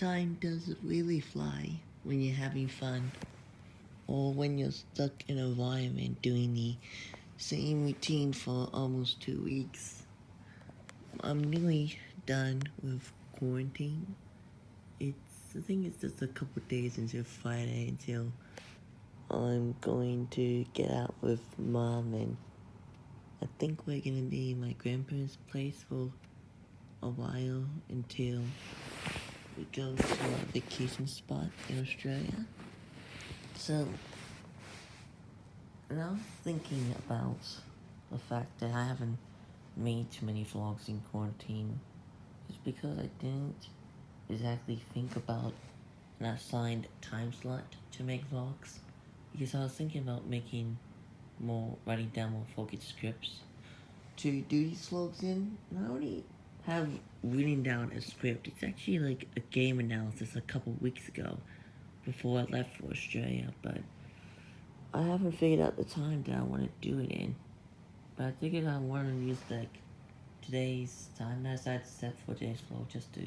time does really fly when you're having fun, or when you're stuck in an environment doing the same routine for almost 2 weeks. I'm nearly done with quarantine. I think it's just a couple days until Friday until I'm going to get out with mom, and I think we're gonna be in my grandparents' place for a while until we go to a vacation spot in Australia. So, and I was thinking about the fact that I haven't made too many vlogs in quarantine. It's because I didn't exactly think about an assigned time slot to make vlogs. Because I was thinking about writing down more focused scripts to do these vlogs in. And I already have written down a script. It's actually like a game analysis a couple weeks ago before I left for Australia, but I haven't figured out the time that I want to do it in. But I figured I want to use like today's time that I set for today's vlog just to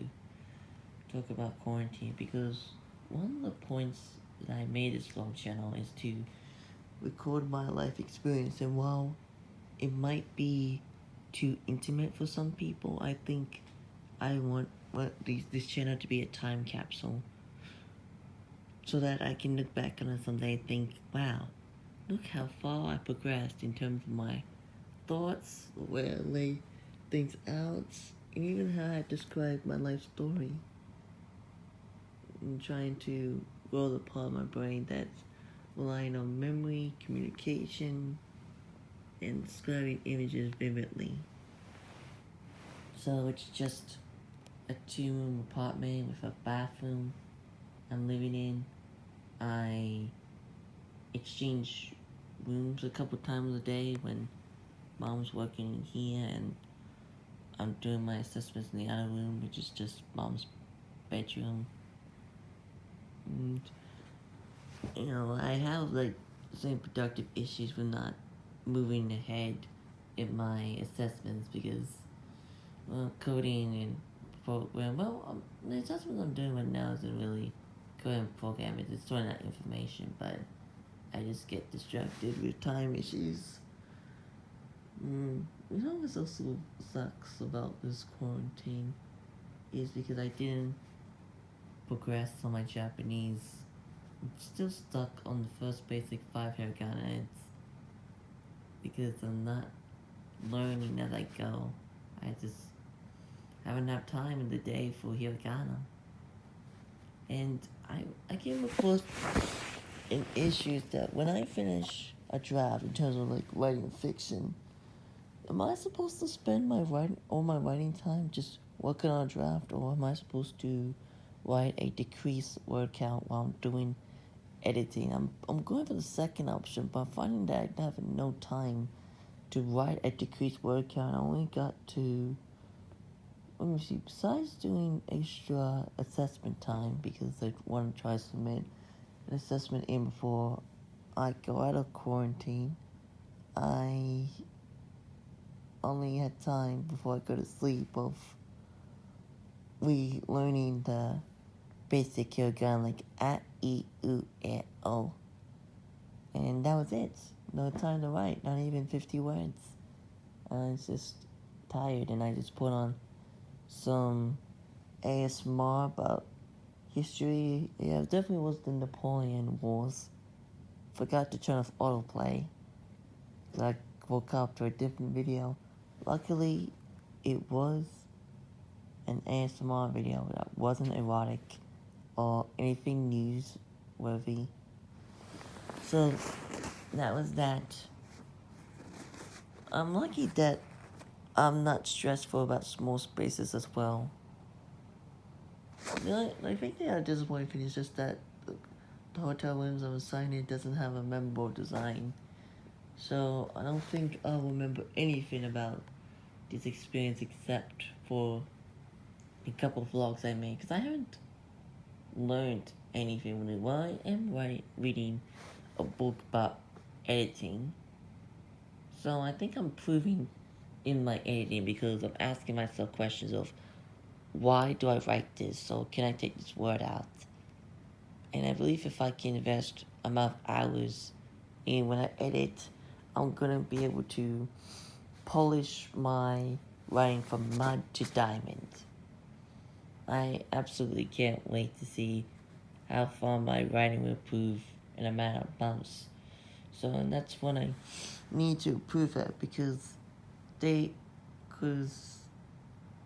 talk about quarantine, because one of the points that I made this vlog channel is to record my life experience, and while it might be too intimate for some people, I think I want this channel to be a time capsule so that I can look back on it someday and think, wow, look how far I progressed in terms of my thoughts, the way I lay things out, and even how I describe my life story. I'm trying to grow the part of my brain that's relying on memory, communication, and describing images vividly. So it's just a 2-room apartment with a bathroom I'm living in. I exchange rooms a couple times a day when mom's working here and I'm doing my assessments in the other room, which is just mom's bedroom. And, I have like some productive issues with not moving ahead in my assessments because, coding and the assessment I'm doing right now isn't really coding programming, it's storing that information, but I just get distracted with time issues. What also sucks about this quarantine is because I didn't progress on my Japanese. I'm still stuck on the first basic 5 hiragana. It's because I'm not learning as I go. I just haven't enough time in the day for hiragana. And I came across an issue that when I finish a draft in terms of like writing fiction, am I supposed to spend all my writing time just working on a draft, or am I supposed to write a decreased word count while I'm doing editing? I'm going for the second option, but I'm finding that I have no time to write a decreased word count. I only got to, let me see, besides doing extra assessment time, because I want to try to submit an assessment in before I go out of quarantine, I only had time before I go to sleep of relearning the basic hiragana, like a, e, u, e, o. And that was it. No time to write, not even 50 words. I was just tired, and I just put on some ASMR about history. Yeah, it definitely was the Napoleon Wars. Forgot to turn off autoplay. I woke up to a different video. Luckily, it was an ASMR video that wasn't erotic or anything newsworthy. So, that was that. I'm lucky that I'm not stressful about small spaces as well. I think the other disappointing thing is just that the hotel rooms I'm assigned in doesn't have a memorable design. So I don't think I'll remember anything about this experience except for a couple of vlogs I made, because I haven't learned anything really. Well, I am reading a book about editing, so I think I'm improving in my editing because I'm asking myself questions of why do I write this? So can I take this word out? And I believe if I can invest enough hours in when I edit, I'm gonna be able to polish my writing from mud to diamond. I absolutely can't wait to see how far my writing will improve in a matter of months. So, and that's when I need to improve it because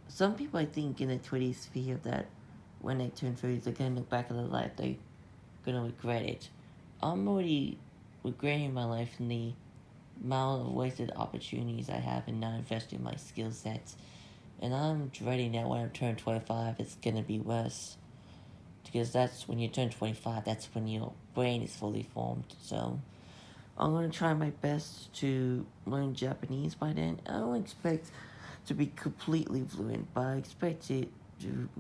some people I think in the 20s feel that when they turn 30, they're gonna look back at their life, they're gonna regret it. I'm already regretting my life in the amount of wasted opportunities I have in not investing in my skill sets. And I'm dreading that when I turn 25, it's gonna be worse. Because that's when you turn 25, that's when your brain is fully formed. So, I'm gonna try my best to learn Japanese by then. I don't expect to be completely fluent, but I expect it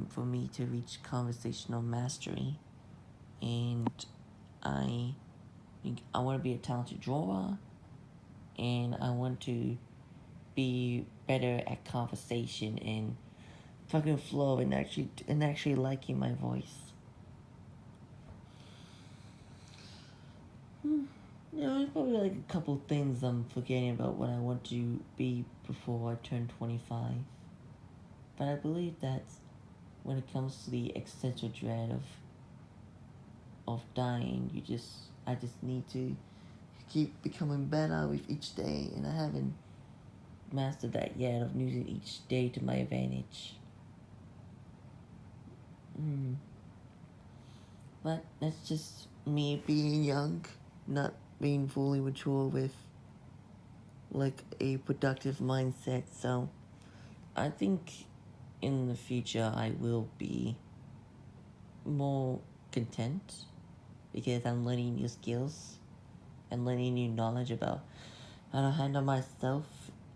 for me to reach conversational mastery. And I I want to be a talented drawer, and I want to be better at conversation and talking flow and actually liking my voice. There's probably like a couple things I'm forgetting about what I want to be before I turn 25. But I believe that when it comes to the existential dread of dying, I just need to keep becoming better with each day, and I haven't mastered that yet of using each day to my advantage. But that's just me being young, not being fully mature with like a productive mindset. So I think in the future I will be more content because I'm learning new skills and learning new knowledge about how to handle myself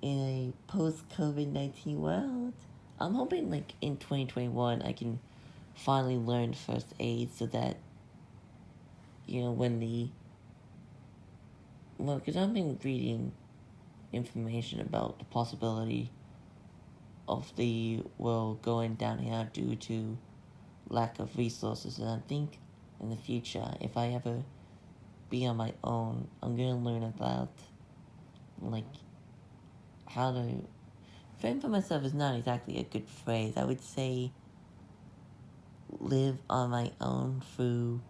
in a post COVID-19 world. I'm hoping like in 2021 I can finally learn first aid so that, when because I've been reading information about the possibility of the world going downhill due to lack of resources. And I think in the future, if I ever be on my own, I'm gonna learn about like how to fend for myself is not exactly a good phrase. I would say live on my own through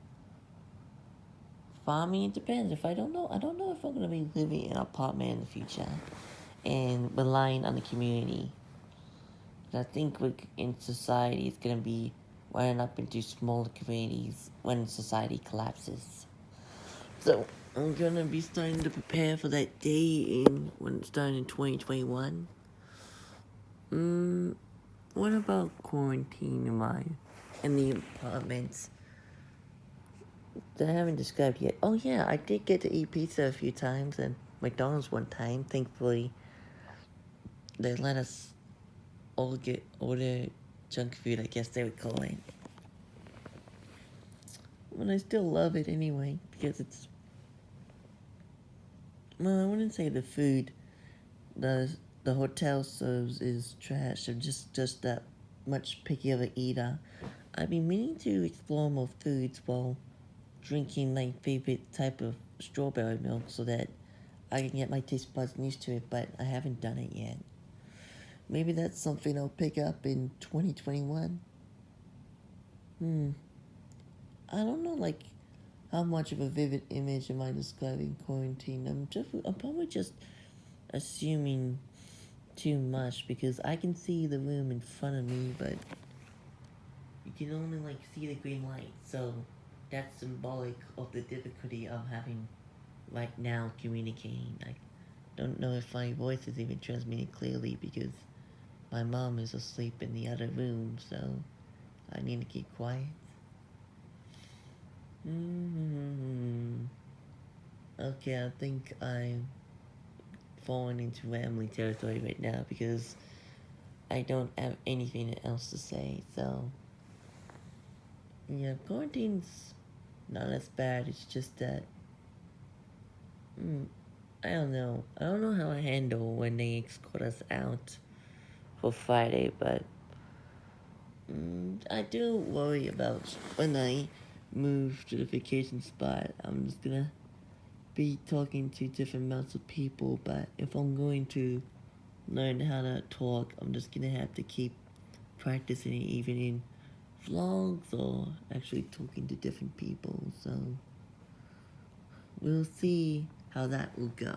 farming. It depends. If I don't know if I'm gonna be living in an apartment in the future and relying on the community. I think in society it's gonna be running up into smaller communities when society collapses. So I'm gonna be starting to prepare for that day when it's starting in 2021. What about quarantine in the apartments that I haven't described yet? Oh yeah, I did get to eat pizza a few times and McDonald's one time. Thankfully, they let us all order junk food. I guess they would call it. But I still love it anyway because it's, well, I wouldn't say the food the hotel serves is trash. I'm just that much picky of a eater. I've been meaning to explore more foods while drinking my favorite type of strawberry milk so that I can get my taste buds used to it, but I haven't done it yet. Maybe that's something I'll pick up in 2021. I don't know, like, how much of a vivid image am I describing quarantine? I'm probably just assuming too much because I can see the room in front of me, but you can only like see the green light. So that's symbolic of the difficulty I'm having right now communicating. I don't know if my voice is even transmitting clearly because my mom is asleep in the other room, so I need to keep quiet. Okay, I think I'm falling into rambling territory right now because I don't have anything else to say, so yeah, quarantine's not as bad. It's just that I don't know. I don't know how I handle when they escort us out for Friday, but I do worry about when I move to the vacation spot. I'm just gonna be talking to different amounts of people, but if I'm going to learn how to talk, I'm just gonna have to keep practicing it even in vlogs or actually talking to different people. So we'll see how that will go.